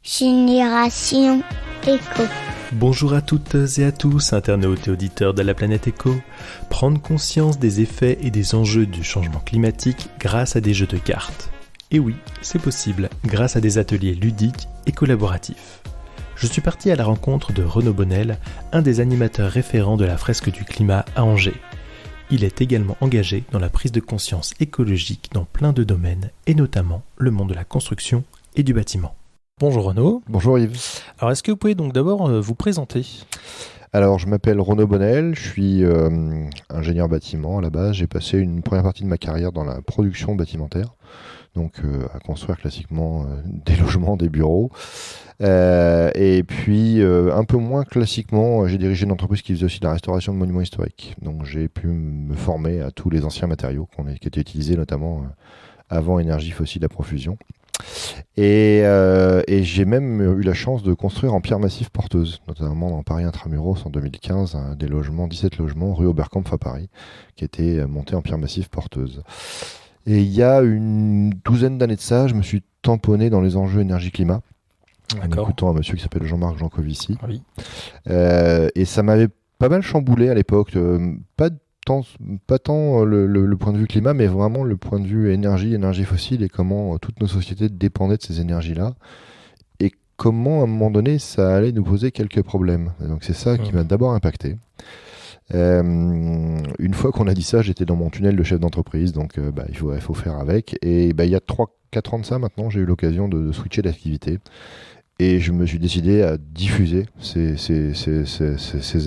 Génération Éco. Bonjour à toutes et à tous, internautes et auditeurs de la planète Éco. Prendre conscience des effets et des enjeux du changement climatique grâce à des jeux de cartes. Et oui, c'est possible, grâce à des ateliers ludiques et collaboratifs. Je suis parti à la rencontre de Renaud Bonnel, un des animateurs référents de la fresque du climat à Angers. Il est également engagé dans la prise de conscience écologique dans plein de domaines, et notamment le monde de la construction et du bâtiment. Bonjour Renaud. Bonjour Yves. Alors est-ce que vous pouvez donc d'abord vous présenter ? Alors je m'appelle Renaud Bonnel, je suis ingénieur bâtiment à la base. J'ai passé une première partie de ma carrière dans la production bâtimentaire, donc à construire classiquement des logements, des bureaux. Et puis un peu moins classiquement, j'ai dirigé une entreprise qui faisait aussi de la restauration de monuments historiques. Donc j'ai pu me former à tous les anciens matériaux qui étaient utilisés notamment avant énergie fossile à profusion. Et j'ai même eu la chance de construire en pierre massive porteuse, notamment dans Paris Intramuros en 2015, 17 logements rue Oberkampf à Paris, qui étaient montés en pierre massive porteuse. Et il y a une douzaine d'années de ça, je me suis tamponné dans les enjeux énergie-climat, en écoutant un monsieur qui s'appelle Jean-Marc Jancovici. Oui. Et ça m'avait pas mal chamboulé à l'époque, pas tant le point de vue climat, mais vraiment le point de vue énergie fossile et comment toutes nos sociétés dépendaient de ces énergies-là et comment à un moment donné ça allait nous poser quelques problèmes. Et donc c'est ça qui m'a d'abord impacté. Une fois qu'on a dit ça, j'étais dans mon tunnel de chef d'entreprise, donc il faut faire avec. Et il y a 3-4 ans de ça maintenant, j'ai eu l'occasion de switcher d'activité. Et je me suis décidé à diffuser ces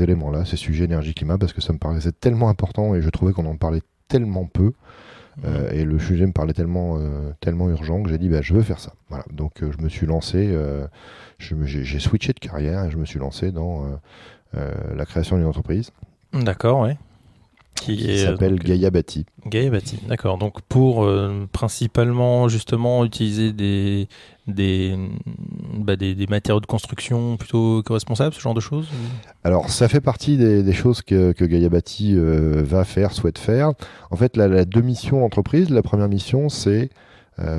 éléments-là, ces sujets énergie-climat, parce que ça me paraissait tellement important et je trouvais qu'on en parlait tellement peu. Et le sujet me parlait tellement urgent que j'ai dit je veux faire ça. Voilà. Donc je me suis lancé, j'ai switché de carrière et je me suis lancé dans la création d'une entreprise. D'accord, ouais. Qui s'appelle Gaïa Bâti. Gaïa Bâti, d'accord. Donc pour principalement justement utiliser des matériaux de construction plutôt éco-responsables, ce genre de choses ? Alors ça fait partie des choses que Gaïa Bâti souhaite faire. En fait, la deux missions d'entreprise. La première mission, c'est,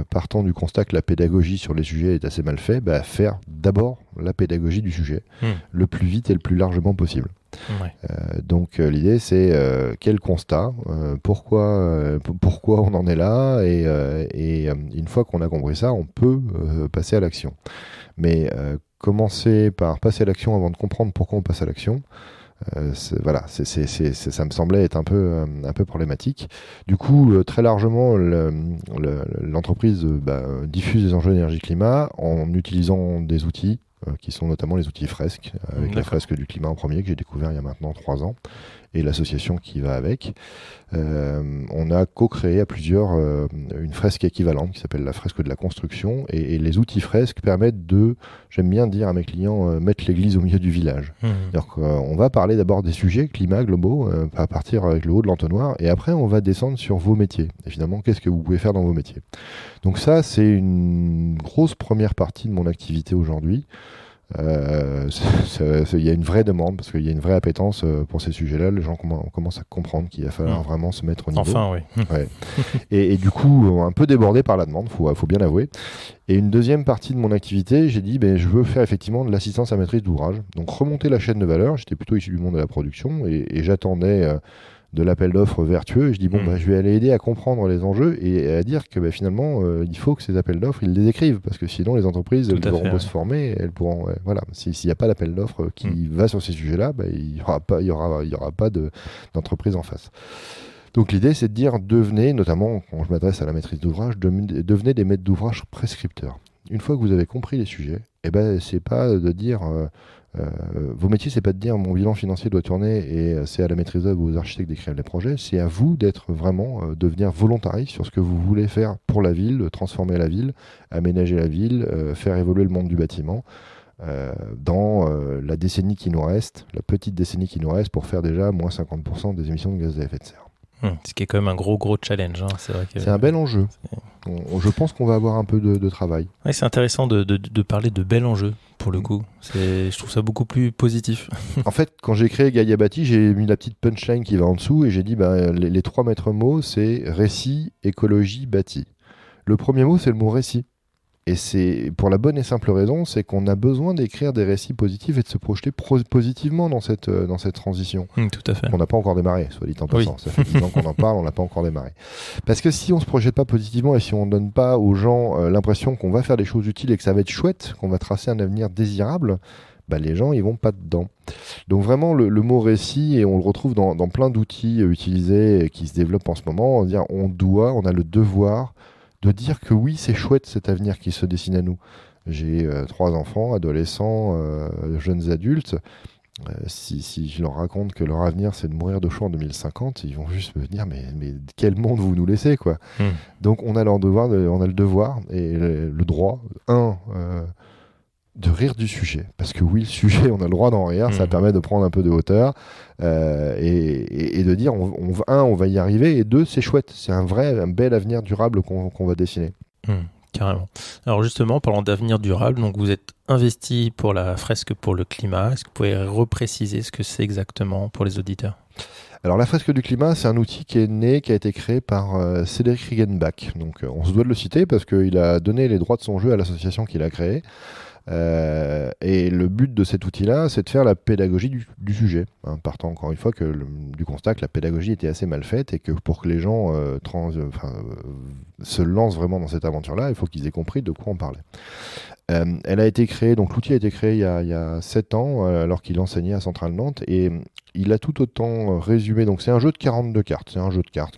partant du constat que la pédagogie sur les sujets est assez mal faite, faire d'abord la pédagogie du sujet, le plus vite et le plus largement possible. Ouais. Donc l'idée c'est quel constat, pourquoi on en est là et une fois qu'on a compris ça, on peut passer à l'action. Mais commencer par passer à l'action avant de comprendre pourquoi on passe à l'action, ça me semblait être un peu problématique. Du coup, très largement, l'entreprise diffuse les enjeux énergie-climat en utilisant des outils qui sont notamment les outils fresques, avec la fresque du climat en premier que j'ai découvert il y a maintenant 3 ans et l'association qui va avec. On a co-créé à plusieurs une fresque équivalente qui s'appelle la fresque de la construction et les outils fresques permettent j'aime bien dire à mes clients, mettre l'église au milieu du village. Donc, on va parler d'abord des sujets climat globaux, à partir avec le haut de l'entonnoir et après on va descendre sur vos métiers. Et finalement, qu'est-ce que vous pouvez faire dans vos métiers ? Donc ça, c'est une grosse première partie de mon activité aujourd'hui. Il y a une vraie demande parce qu'il y a une vraie appétence pour ces sujets-là. Les gens commencent à comprendre qu'il va falloir vraiment se mettre au niveau. Enfin, oui. Ouais. Et du coup, un peu débordé par la demande, faut bien l'avouer. Et une deuxième partie de mon activité, j'ai dit, je veux faire effectivement de l'assistance à maîtrise d'ouvrage. Donc remonter la chaîne de valeur. J'étais plutôt issu du monde de la production et j'attendais de l'appel d'offres vertueux. Et je dis, je vais aller aider à comprendre les enjeux et à dire que finalement, il faut que ces appels d'offres, ils les écrivent. Parce que sinon, les entreprises, elles pourront pas se former. Elles pourront, voilà. S'il n'y a pas d'appel d'offres qui va sur ces sujets-là, il n'y aura pas d'entreprise en face. Donc l'idée, c'est de dire, devenez, notamment quand je m'adresse à la maîtrise d'ouvrage, devenez des maîtres d'ouvrage prescripteurs. Une fois que vous avez compris les sujets, c'est pas de dire... vos métiers, c'est pas de dire mon bilan financier doit tourner et c'est à la maîtrise d'œuvre ou aux architectes d'écrire les projets. C'est à vous d'être vraiment, devenir volontariste sur ce que vous voulez faire pour la ville, transformer la ville, aménager la ville, faire évoluer le monde du bâtiment dans la décennie qui nous reste, la petite décennie qui nous reste pour faire déjà moins 50% des émissions de gaz à effet de serre. Ce qui est quand même un gros challenge. C'est vrai que c'est un bel enjeu. Je pense qu'on va avoir un peu de travail. Ouais, c'est intéressant de parler de bel enjeu, pour le coup. Je trouve ça beaucoup plus positif. En fait, quand j'ai créé Gaïa Bâti, j'ai mis la petite punchline qui va en dessous et j'ai dit les 3 maîtres mots, c'est récit, écologie, bâti. Le premier mot, c'est le mot récit. Et c'est pour la bonne et simple raison, c'est qu'on a besoin d'écrire des récits positifs et de se projeter positivement dans cette transition. Tout à fait. On n'a pas encore démarré, soit dit en passant. Ça fait 10 ans qu'on en parle, on n'a pas encore démarré. Parce que si on se projette pas positivement et si on ne donne pas aux gens l'impression qu'on va faire des choses utiles et que ça va être chouette, qu'on va tracer un avenir désirable, les gens ils vont pas dedans. Donc vraiment le mot récit, et on le retrouve dans plein d'outils utilisés et qui se développent en ce moment, on a le devoir de dire que oui, c'est chouette cet avenir qui se dessine à nous. J'ai 3 enfants, adolescents, jeunes adultes. Si je leur raconte que leur avenir c'est de mourir de chaud en 2050, ils vont juste me dire mais quel monde vous nous laissez quoi. Donc on a le devoir et le droit, de rire du sujet, parce que oui, le sujet, on a le droit d'en rire, ça permet de prendre un peu de hauteur et de dire on va y arriver, et 2, c'est chouette, c'est un bel avenir durable qu'on va dessiner. Carrément. Alors justement, parlant d'avenir durable, donc vous êtes investi pour la fresque pour le climat. Est-ce que vous pouvez repréciser ce que c'est exactement pour les auditeurs ? Alors la fresque du climat, c'est un outil qui a été créé par Cédric Riegenbach. Donc on se doit de le citer parce qu'il a donné les droits de son jeu à l'association qu'il a créée. Et le but de cet outil-là, c'est de faire la pédagogie du sujet, partant encore une fois du constat que la pédagogie était assez mal faite et que pour que les gens se lancent vraiment dans cette aventure-là, il faut qu'ils aient compris de quoi on parlait. Elle a été créée, donc l'outil a été créé il y a 7 ans, alors qu'il enseignait à Centrale Nantes, et il a tout autant résumé. Donc c'est un jeu de 42 cartes,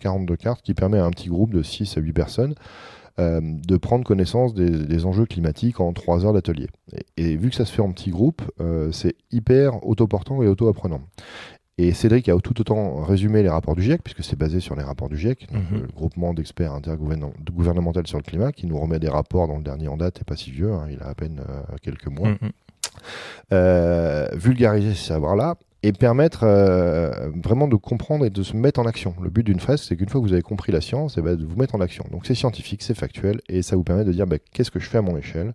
42 cartes qui permet à un petit groupe de 6 à 8 personnes de prendre connaissance des enjeux climatiques en 3 heures d'atelier. Et vu que ça se fait en petits groupes, c'est hyper autoportant et auto-apprenant. Et Cédric a tout autant résumé les rapports du GIEC, puisque c'est basé sur les rapports du GIEC, donc le groupement d'experts intergouvernemental sur le climat, qui nous remet des rapports dont le dernier en date n'est pas si vieux, il a à peine quelques mois. Vulgariser ces savoirs-là, et permettre vraiment de comprendre et de se mettre en action. Le but d'une fresque, c'est qu'une fois que vous avez compris la science, de vous mettre en action. Donc c'est scientifique, c'est factuel, et ça vous permet de dire qu'est-ce que je fais à mon échelle,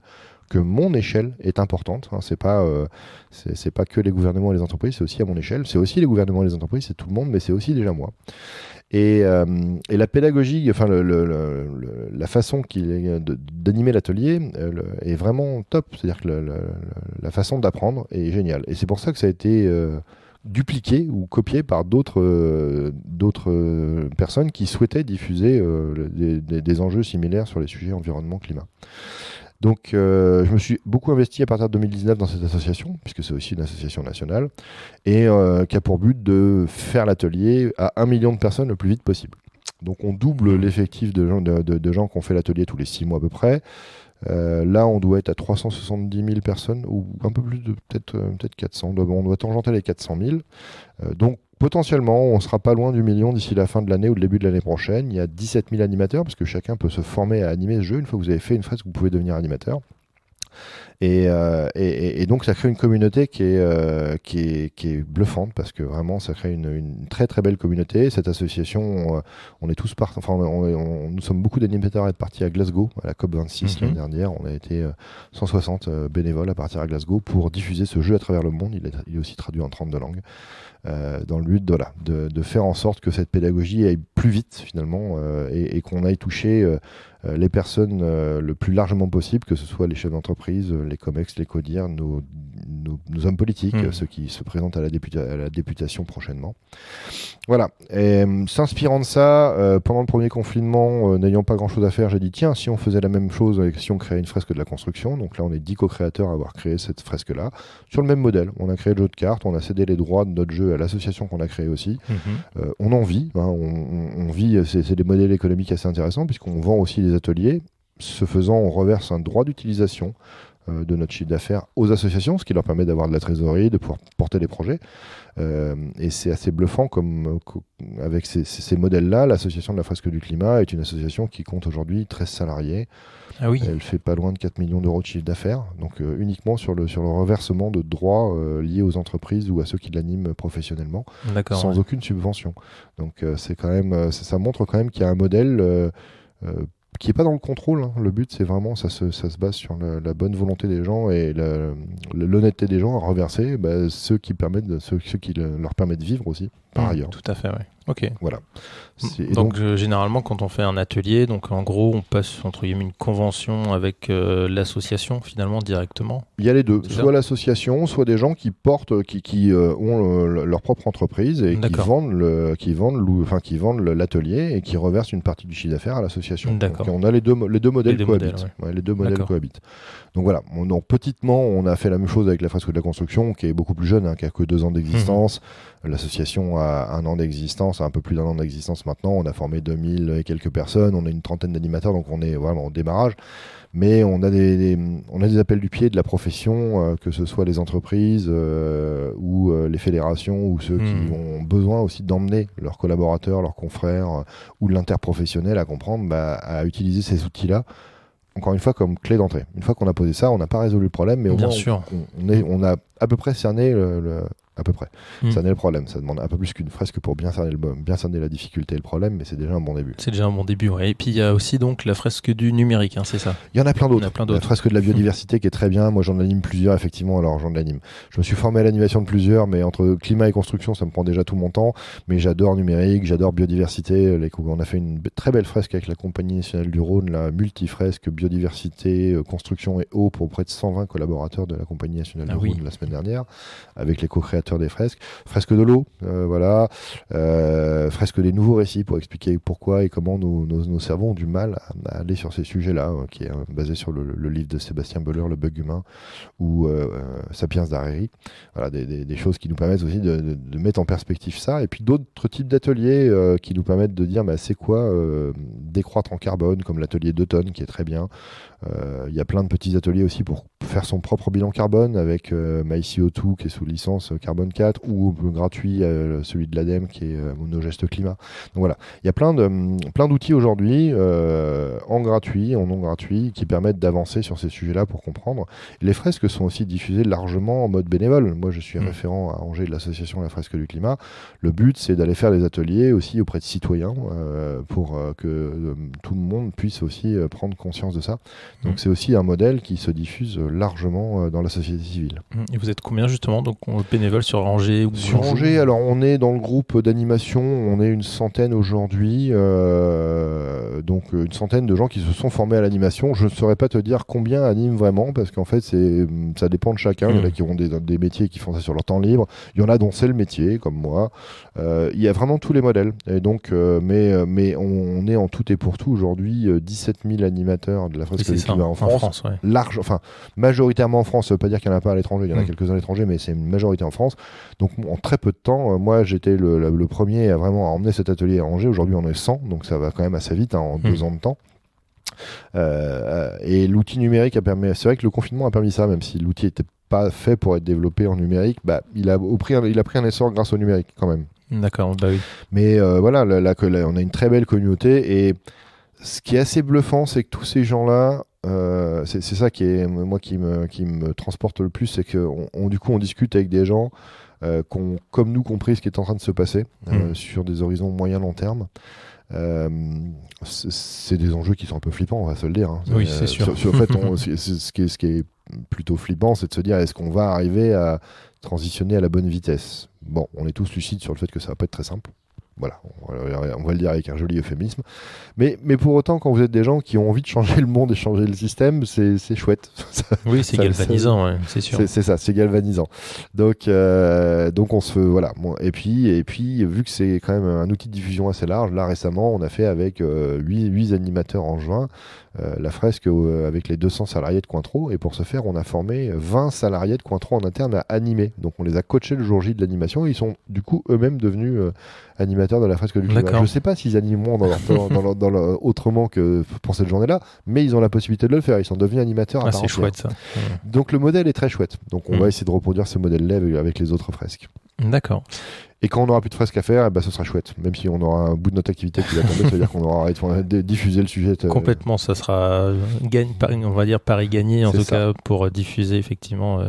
que mon échelle est importante. C'est pas que les gouvernements et les entreprises, c'est aussi à mon échelle. C'est aussi les gouvernements et les entreprises, c'est tout le monde, mais c'est aussi déjà moi. Et la pédagogie, la façon d'animer l'atelier est vraiment top. C'est-à-dire que la façon d'apprendre est géniale. Et c'est pour ça que ça a été dupliqué ou copié par d'autres personnes qui souhaitaient diffuser des enjeux similaires sur les sujets environnement-climat. Donc je me suis beaucoup investi à partir de 2019 dans cette association, puisque c'est aussi une association nationale, et qui a pour but de faire l'atelier à 1 million de personnes le plus vite possible. Donc on double l'effectif de gens qui ont fait l'atelier tous les 6 mois à peu près. Là on doit être à 370 000 personnes, ou un peu plus de peut-être 400, on doit tangenter les 400 000. Donc potentiellement, on ne sera pas loin du million d'ici la fin de l'année ou le début de l'année prochaine. Il y a 17 000 animateurs, parce que chacun peut se former à animer ce jeu. Une fois que vous avez fait une fresque, vous pouvez devenir animateur. Et donc ça crée une communauté qui est bluffante, parce que vraiment ça crée une très très belle communauté. Cette association, on est tous nous sommes beaucoup d'animateurs à être partis à Glasgow à la COP26 l'année dernière. On a été 160 bénévoles à partir à Glasgow pour diffuser ce jeu à travers le monde. Il est aussi traduit en 32 langues. Dans le but de faire en sorte que cette pédagogie aille plus vite finalement, et qu'on aille toucher les personnes le plus largement possible, que ce soit les chefs d'entreprise, les COMEX, les CODIR, nos hommes politiques, ceux qui se présentent à la députation prochainement. Voilà. Et, s'inspirant de ça, pendant le premier confinement, n'ayant pas grand-chose à faire, j'ai dit tiens, si on faisait la même chose, si on créait une fresque de la construction. Donc là, on est 10 co-créateurs à avoir créé cette fresque-là, sur le même modèle. On a créé le jeu de cartes, on a cédé les droits de notre jeu à l'association qu'on a créée aussi. On en vit, on vit, c'est des modèles économiques assez intéressants, puisqu'on vend aussi des ateliers. Ce faisant, on reverse un droit d'utilisation de notre chiffre d'affaires aux associations, ce qui leur permet d'avoir de la trésorerie, de pouvoir porter des projets. Et c'est assez bluffant avec ces modèles-là. L'association de la fresque du climat est une association qui compte aujourd'hui 13 salariés. Ah oui. Elle fait pas loin de 4 millions d'euros de chiffre d'affaires, donc uniquement sur le reversement de droits liés aux entreprises ou à ceux qui l'animent professionnellement, sans aucune subvention. Donc c'est quand même, ça montre quand même qu'il y a un modèle qui n'est pas dans le contrôle. Le but, c'est vraiment, ça se base sur la bonne volonté des gens et l'honnêteté des gens à reverser ce qui leur permet de vivre aussi. par ailleurs. Tout à fait, oui. Ok. Voilà. Donc généralement, quand on fait un atelier, donc en gros, on passe entre guillemets une convention avec l'association finalement directement. Il y a les deux, C'est soit l'association, soit des gens qui portent, qui ont leur propre entreprise et qui vendent l'atelier et qui reversent une partie du chiffre d'affaires à l'association. Donc, on a les deux modèles cohabitent. Les deux modèles cohabitent. Donc voilà, petitement, on a fait la même chose avec la fresque de la construction, qui est beaucoup plus jeune, qui a que 2 ans d'existence. L'association a 1 an d'existence, a un peu plus d'1 an d'existence maintenant. On a formé 2000 et quelques personnes, on a une trentaine d'animateurs, donc on est vraiment au démarrage. Mais on a des appels du pied de la profession, que ce soit les entreprises ou les fédérations ou ceux qui ont besoin aussi d'emmener leurs collaborateurs, leurs confrères ou l'interprofessionnel à comprendre, à utiliser ces outils-là. Encore une fois, comme clé d'entrée. Une fois qu'on a posé ça, on n'a pas résolu le problème, mais au moins on a à peu près cerné cerner le problème. Ça demande un peu plus qu'une fresque pour bien cerner la difficulté et le problème, mais c'est déjà un bon début. C'est déjà un bon début, ouais. Et puis il y a aussi donc la fresque du numérique, c'est ça. Il y en a plein d'autres. La fresque de la biodiversité qui est très bien. Moi, j'en anime plusieurs, effectivement. Alors, j'en anime. Je me suis formé à l'animation de plusieurs, mais entre climat et construction, ça me prend déjà tout mon temps. Mais j'adore numérique, j'adore biodiversité. On a fait une très belle fresque avec la Compagnie nationale du Rhône, la multifresque biodiversité, construction et eau pour près de 120 collaborateurs de la Compagnie nationale du Rhône la semaine dernière, avec les co-créateurs des fresques. Fresque de l'eau, voilà. Fresque des nouveaux récits pour expliquer pourquoi et comment nos cerveaux ont du mal à aller sur ces sujets-là, qui est basé sur le livre de Sébastien Boller, Le bug humain, ou Sapiens d'Harari. Voilà, des choses qui nous permettent aussi de mettre en perspective ça. Et puis d'autres types d'ateliers qui nous permettent de dire c'est quoi décroître en carbone, comme l'atelier d'Automne qui est très bien. Il y a plein de petits ateliers aussi pour faire son propre bilan carbone avec MyCO2 qui est sous licence Carbone 4 ou gratuit celui de l'ADEME qui est Nos Gestes Climat. Donc voilà, il y a plein d'outils aujourd'hui en gratuit, en non gratuit qui permettent d'avancer sur ces sujets-là pour comprendre. Et les fresques sont aussi diffusées largement en mode bénévole. Moi je suis référent à Angers de l'association La Fresque du Climat. Le but c'est d'aller faire des ateliers aussi auprès de citoyens pour que tout le monde puisse aussi prendre conscience de ça. Donc c'est aussi un modèle qui se diffuse largement dans la société civile. Et vous êtes combien justement donc bénévoles sur Angers ou Sur Angers, alors on est dans le groupe d'animation, on est une centaine aujourd'hui, donc une centaine de gens qui se sont formés à l'animation. Je ne saurais pas te dire combien animent vraiment parce qu'en fait ça dépend de chacun. Il y en a qui ont des métiers qui font ça sur leur temps libre. Il y en a dont c'est le métier, comme moi. Il y a vraiment tous les modèles. Et donc, mais on est en tout et pour tout aujourd'hui 17 000 animateurs de la fresque du climat en France. Large, enfin majoritairement en France. Ça veut pas dire qu'il n'y en a pas à l'étranger. Il y en a quelques-uns à l'étranger, mais c'est une majorité en France. Donc en très peu de temps, moi j'étais le premier à vraiment emmener cet atelier à Angers. Aujourd'hui on est 100, donc ça va quand même assez vite en 2 ans de temps. Et l'outil numérique a permis. C'est vrai que le confinement a permis ça, même si l'outil n'était pas fait pour être développé en numérique, il a pris un essor grâce au numérique quand même. D'accord, bah oui. Mais voilà, là, on a une très belle communauté et ce qui est assez bluffant, c'est que tous ces gens-là, c'est ça qui me transporte le plus, c'est que du coup on discute avec des gens qui ont comme nous compris ce qui est en train de se passer sur des horizons moyen-long terme. C'est des enjeux qui sont un peu flippants, on va se le dire. Oui, c'est sûr. En fait, ce qui est plutôt flippant, c'est de se dire est-ce qu'on va arriver à transitionner à la bonne vitesse. Bon, on est tous lucides sur le fait que ça va pas être très simple. Voilà, on va le dire avec un joli euphémisme. Mais pour autant, quand vous êtes des gens qui ont envie de changer le monde et changer le système, c'est chouette. Oui, c'est galvanisant, ouais, c'est sûr. C'est ça, c'est galvanisant. Donc on se voilà. Bon, et puis vu que c'est quand même un outil de diffusion assez large, là récemment, on a fait avec 8 animateurs en juin la fresque avec les 200 salariés de Cointreau. Et pour ce faire, on a formé 20 salariés de Cointreau en interne à animer. Donc on les a coachés le jour J de l'animation. Et ils sont du coup eux-mêmes devenus animateurs de la fresque du climat. Je ne sais pas s'ils animeront autrement que pour cette journée-là, mais ils ont la possibilité de le faire. Ils sont devenus animateurs à part entière. C'est chouette ça. Donc le modèle est très chouette. Donc on va essayer de reproduire ce modèle-là avec les autres fresques. D'accord. Et quand on n'aura plus de fresques à faire, ce sera chouette. Même si on aura un bout de notre activité qui va tomber, ça veut dire qu'on aura diffusé le sujet. Complètement, ça sera, on va dire, pari gagné, en tout cas, pour diffuser effectivement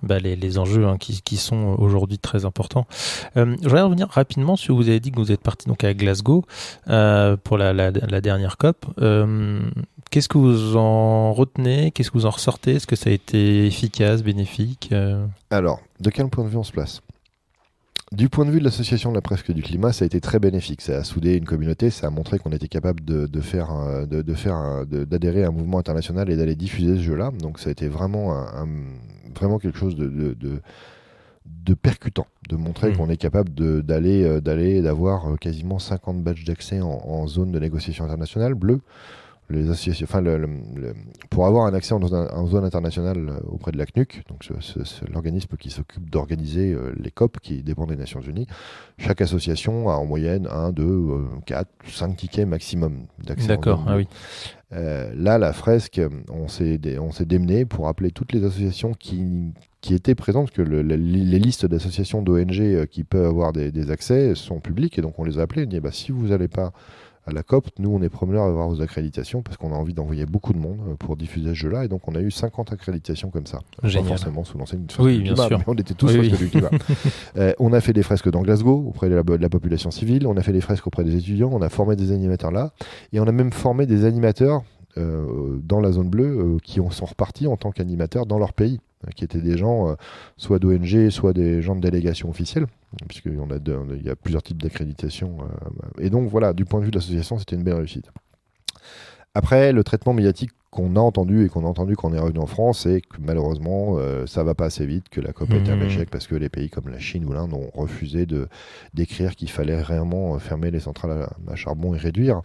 les enjeux qui sont aujourd'hui très importants. Je voudrais revenir rapidement sur vous avez dit que vous êtes parti donc à Glasgow pour la dernière COP. Qu'est-ce que vous en retenez? Qu'est-ce que vous en ressortez? Est-ce que ça a été efficace, bénéfique? Alors, de quel point de vue on se place? Du point de vue de l'association de la presse du climat, ça a été très bénéfique. Ça a soudé une communauté, ça a montré qu'on était capable d'adhérer à un mouvement international et d'aller diffuser ce jeu-là. Donc ça a été vraiment, vraiment quelque chose de percutant, de montrer qu'on est capable d'avoir quasiment 50 badges d'accès en zone de négociation internationale bleue. Les associations, pour avoir un accès en zone internationale auprès de la CNUC, donc c'est l'organisme qui s'occupe d'organiser les COP qui dépendent des Nations Unies, chaque association a en moyenne 1, 2, 4, 5 tickets maximum d'accès. D'accord, ah oui. Là, la fresque, on s'est démené pour appeler toutes les associations qui étaient présentes, parce que les listes d'associations d'ONG qui peuvent avoir des accès sont publiques, et donc on les a appelées, on dit si vous n'allez pas à la COP, nous on est preneurs à avoir vos accréditations parce qu'on a envie d'envoyer beaucoup de monde pour diffuser ce jeu-là, et donc on a eu 50 accréditations comme ça. Génial. Pas forcément sous l'enseigne du oui, climat, sûr. Mais on était tous fresques du climat. On a fait des fresques dans Glasgow auprès de la population civile, on a fait des fresques auprès des étudiants, on a formé des animateurs là, et on a même formé des animateurs dans la zone bleue qui sont repartis en tant qu'animateurs dans leur pays, qui étaient des gens soit d'ONG, soit des gens de délégation officielle, puisqu'il y a plusieurs types d'accréditation. Et donc voilà, du point de vue de l'association, c'était une belle réussite. Après, le traitement médiatique qu'on a entendu quand on est revenu en France, c'est que malheureusement, ça va pas assez vite, que la COP a été un échec parce que les pays comme la Chine ou l'Inde ont refusé d'écrire qu'il fallait réellement fermer les centrales à charbon et réduire.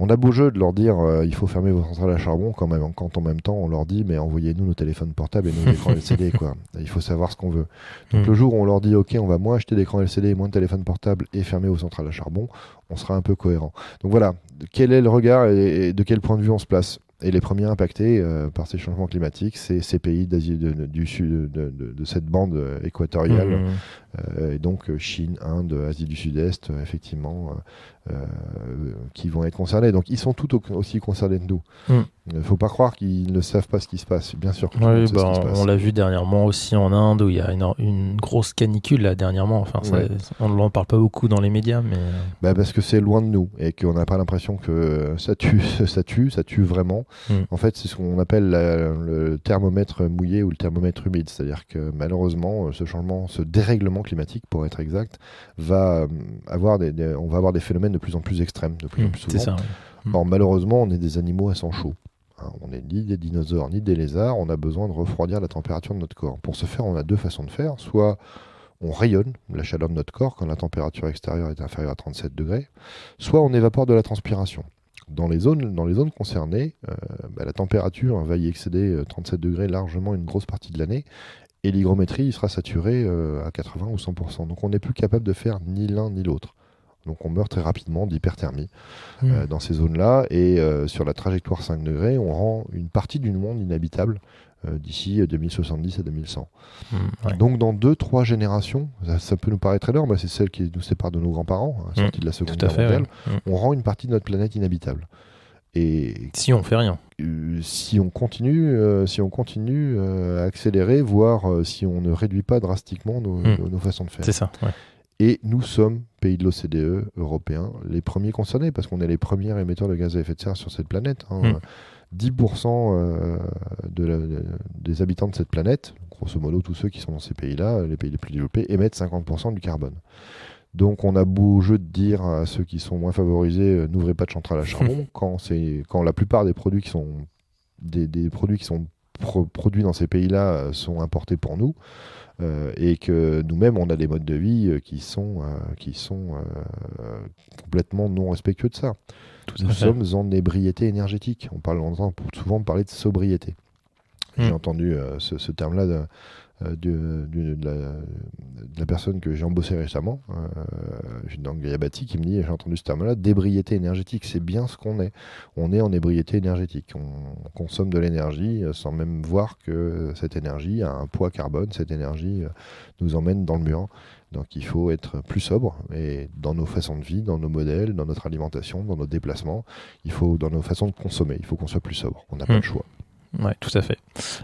On a beau jeu de leur dire il faut fermer vos centrales à charbon quand en même temps on leur dit mais envoyez-nous nos téléphones portables et nos écrans LCD quoi. Il faut savoir ce qu'on veut. Donc le jour où on leur dit ok on va moins acheter d'écrans LCD, moins de téléphones portables et fermer vos centrales à charbon, on sera un peu cohérent. Donc voilà, quel est le regard et de quel point de vue on se place? Et les premiers impactés par ces changements climatiques, c'est ces pays d'Asie du Sud, de cette bande équatoriale, et donc Chine, Inde, Asie du Sud-Est, effectivement, qui vont être concernés. Donc ils sont tout aussi concernés que nous. Il ne faut pas croire qu'ils ne savent pas ce qui se passe. Bien sûr que tout le monde sait ce qui se passe. On l'a vu dernièrement aussi en Inde où il y a une grosse canicule là dernièrement. Enfin, on n'en parle pas beaucoup dans les médias, mais parce que c'est loin de nous et qu'on n'a pas l'impression que ça tue vraiment. En fait, c'est ce qu'on appelle le thermomètre mouillé ou le thermomètre humide, c'est-à-dire que malheureusement, ce dérèglement climatique, pour être exact, on va avoir des phénomènes de plus en plus extrêmes, de plus en plus souvent. C'est ça. Or, malheureusement, on est des animaux à sang chaud. On n'est ni des dinosaures ni des lézards, on a besoin de refroidir la température de notre corps. Pour ce faire, on a deux façons de faire. Soit on rayonne la chaleur de notre corps quand la température extérieure est inférieure à 37 degrés, soit on évapore de la transpiration. Dans les zones concernées, la température va y excéder 37 degrés largement une grosse partie de l'année, et l'hygrométrie sera saturée à 80 ou 100%. Donc on n'est plus capable de faire ni l'un ni l'autre. Donc on meurt très rapidement d'hyperthermie dans ces zones-là, et sur la trajectoire 5 degrés, on rend une partie du monde inhabitable d'ici 2070 à 2100. Donc dans 2-3 générations, ça peut nous paraître énorme, c'est celle qui nous sépare de nos grands-parents, sortis de la Seconde Guerre mondiale, on rend une partie de notre planète inhabitable. Et si on fait rien, si on continue à accélérer, voire si on ne réduit pas drastiquement nos façons de faire. C'est ça. Ouais. Et nous sommes, pays de l'OCDE, européens, les premiers concernés, parce qu'on est les premiers émetteurs de gaz à effet de serre sur cette planète. 10% des habitants de cette planète, grosso modo tous ceux qui sont dans ces pays-là, les pays les plus développés, émettent 50% du carbone. Donc on a beau jeu de dire à ceux qui sont moins favorisés, n'ouvrez pas de centrale à charbon, quand la plupart des produits qui sont produits dans ces pays-là sont importés pour nous, et que nous-mêmes on a des modes de vie qui sont complètement non respectueux de ça. Nous sommes en ébriété énergétique. On entend souvent parler de sobriété. J'ai entendu ce terme-là de la personne que j'ai embauchée récemment, dans Gayabati, qui me dit, j'ai entendu ce terme-là, d'ébriété énergétique. C'est bien ce qu'on est. On est en ébriété énergétique. On consomme de l'énergie sans même voir que cette énergie a un poids carbone. Cette énergie nous emmène dans le mur. Donc il faut être plus sobre, et dans nos façons de vie, dans nos modèles, dans notre alimentation, dans nos déplacements, dans nos façons de consommer, il faut qu'on soit plus sobre. On n'a pas le choix. Ouais, tout à fait.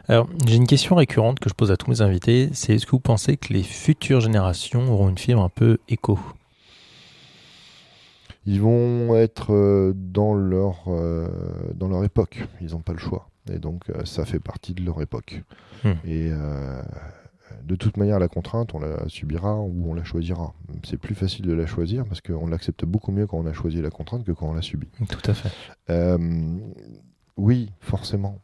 Alors, j'ai une question récurrente que je pose à tous mes invités, c'est est-ce que vous pensez que les futures générations auront une fibre un peu éco ? Ils vont être dans leur époque. Ils n'ont pas le choix. Et donc, ça fait partie de leur époque. Et De toute manière, la contrainte, on la subira ou on la choisira. C'est plus facile de la choisir parce qu'on l'accepte beaucoup mieux quand on a choisi la contrainte que quand on la subit. Tout à fait. Oui, forcément.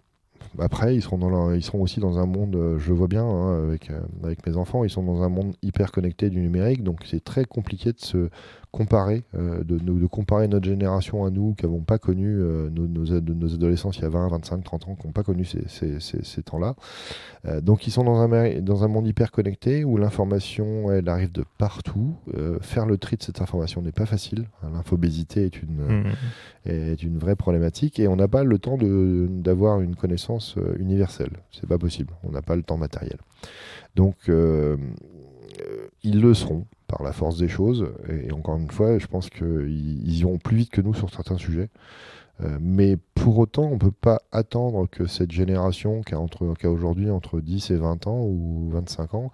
Après, ils seront aussi dans un monde, je vois bien, hein, avec mes enfants, ils sont dans un monde hyper connecté du numérique, donc c'est très compliqué de se comparer, de comparer notre génération à nous, qui n'avons pas connu nos adolescents il y a 20, 25, 30 ans, qui n'ont pas connu ces temps-là. Donc ils sont dans un monde hyper connecté, où l'information, elle arrive de partout. Faire le tri de cette information n'est pas facile. L'infobésité est une vraie problématique, et on n'a pas le temps d'avoir une connaissance universelle. C'est pas possible. On n'a pas le temps matériel. Donc, ils le seront par la force des choses. Et encore une fois, je pense qu'ils iront plus vite que nous sur certains sujets. Mais pour autant, on ne peut pas attendre que cette génération qui a aujourd'hui entre 10 et 20 ans ou 25 ans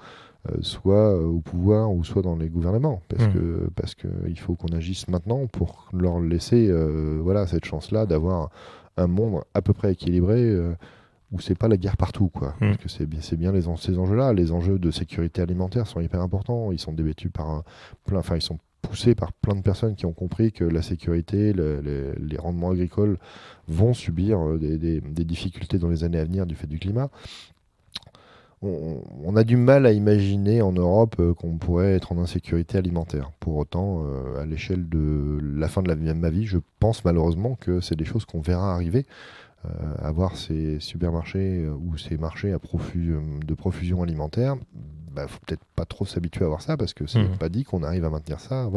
soit au pouvoir ou soit dans les gouvernements. Parce que il faut qu'on agisse maintenant pour leur laisser cette chance-là d'avoir un monde à peu près équilibré où c'est pas la guerre partout, quoi. Parce que c'est bien ces enjeux-là. Les enjeux de sécurité alimentaire sont hyper importants. Ils sont débattus par ils sont poussés par plein de personnes qui ont compris que la sécurité, les rendements agricoles vont subir des difficultés dans les années à venir du fait du climat. On a du mal à imaginer en Europe qu'on pourrait être en insécurité alimentaire. Pour autant, à l'échelle de la fin de ma vie, je pense malheureusement que c'est des choses qu'on verra arriver. Avoir ces supermarchés ou ces marchés de profusion alimentaire, faut peut-être pas trop s'habituer à voir ça, parce que c'est pas dit qu'on arrive à maintenir ça,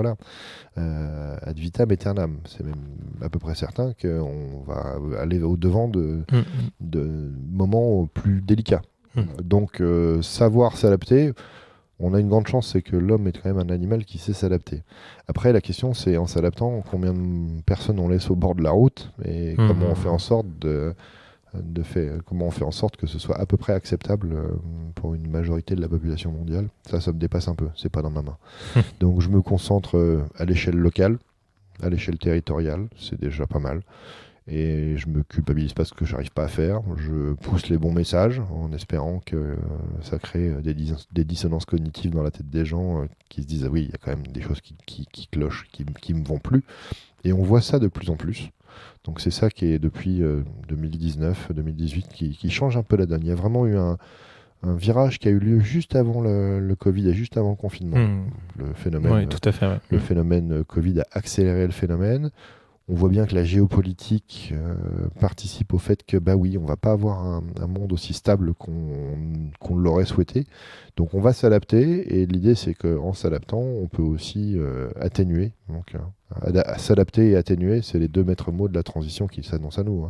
ad vitam aeternam. C'est même à peu près certain qu'on va aller au devant de moments plus délicats. Donc savoir s'adapter, on a une grande chance, c'est que l'homme est quand même un animal qui sait s'adapter. Après, la question, c'est en s'adaptant, combien de personnes on laisse au bord de la route, et comment on fait en sorte comment on fait en sorte que ce soit à peu près acceptable pour une majorité de la population mondiale. Ça me dépasse un peu, c'est pas dans ma main. Donc je me concentre à l'échelle locale, à l'échelle territoriale, c'est déjà pas mal. Et je me culpabilise pas ce que j'arrive pas à faire. Je pousse les bons messages en espérant que ça crée des dissonances cognitives dans la tête des gens qui se disent oui, il y a quand même des choses qui clochent, qui me vont plus. Et on voit ça de plus en plus. Donc c'est ça qui est depuis 2019-2018 qui change un peu la donne. Il y a vraiment eu un virage qui a eu lieu juste avant le Covid et juste avant le confinement. Le phénomène, oui, tout à fait, ouais. Le phénomène Covid a accéléré le phénomène. On voit bien que la géopolitique participe au fait que, on va pas avoir un monde aussi stable qu'on l'aurait souhaité. Donc on va s'adapter, et l'idée c'est qu'en s'adaptant, on peut aussi atténuer. Donc s'adapter et atténuer, c'est les deux maîtres mots de la transition qui s'annoncent à nous.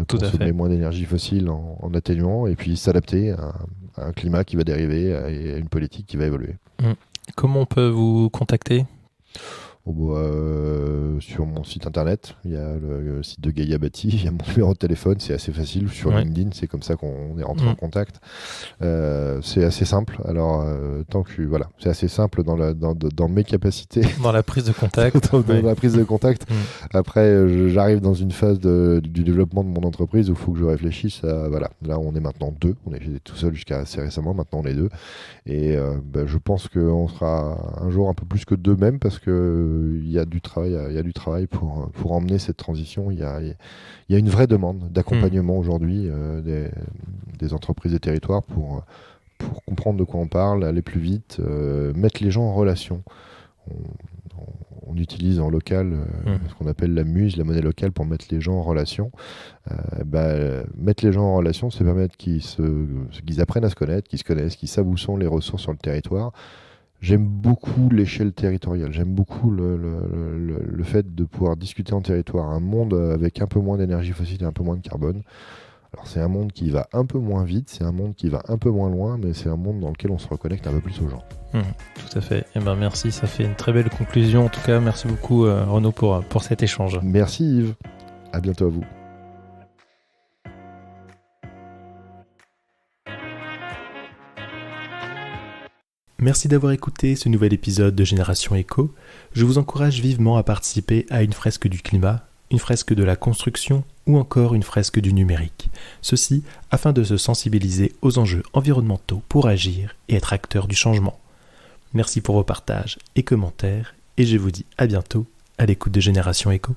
Consommer moins d'énergie fossile en atténuant, et puis s'adapter à un climat qui va dériver et à une politique qui va évoluer. Comment on peut vous contacter ? Sur mon site internet, il y a le site de Gaïa Bâti, il y a mon numéro de téléphone, c'est assez facile. Sur LinkedIn, c'est comme ça qu'on est rentré en contact. C'est assez simple. Alors, c'est assez simple dans mes capacités. Dans la prise de contact. dans la prise de contact. Après, j'arrive dans une phase du développement de mon entreprise où il faut que je réfléchisse à, là on est maintenant 2. J'étais tout seul jusqu'à assez récemment, maintenant on est 2. Et je pense qu'on sera un jour un peu plus que 2 même, parce que il y a du travail pour emmener cette transition. Il y a une vraie demande d'accompagnement aujourd'hui des entreprises et territoires pour comprendre de quoi on parle, aller plus vite, mettre les gens en relation. On utilise en local ce qu'on appelle la muse, la monnaie locale, pour mettre les gens en relation. Mettre les gens en relation, c'est permettre qu'ils apprennent à se connaître, qu'ils se connaissent, qu'ils savent où sont les ressources sur le territoire. J'aime beaucoup l'échelle territoriale, j'aime beaucoup le fait de pouvoir discuter en territoire, un monde avec un peu moins d'énergie fossile et un peu moins de carbone. Alors c'est un monde qui va un peu moins vite, c'est un monde qui va un peu moins loin, mais c'est un monde dans lequel on se reconnecte un peu plus aux gens. Tout à fait. Merci, ça fait une très belle conclusion. En tout cas, merci beaucoup Renaud pour cet échange. Merci Yves, à bientôt à vous. Merci d'avoir écouté ce nouvel épisode de Génération Éco. Je vous encourage vivement à participer à une fresque du climat. une fresque de la construction ou encore une fresque du numérique. Ceci afin de se sensibiliser aux enjeux environnementaux pour agir et être acteur du changement. Merci pour vos partages et commentaires et je vous dis à bientôt à l'écoute de Génération Éco.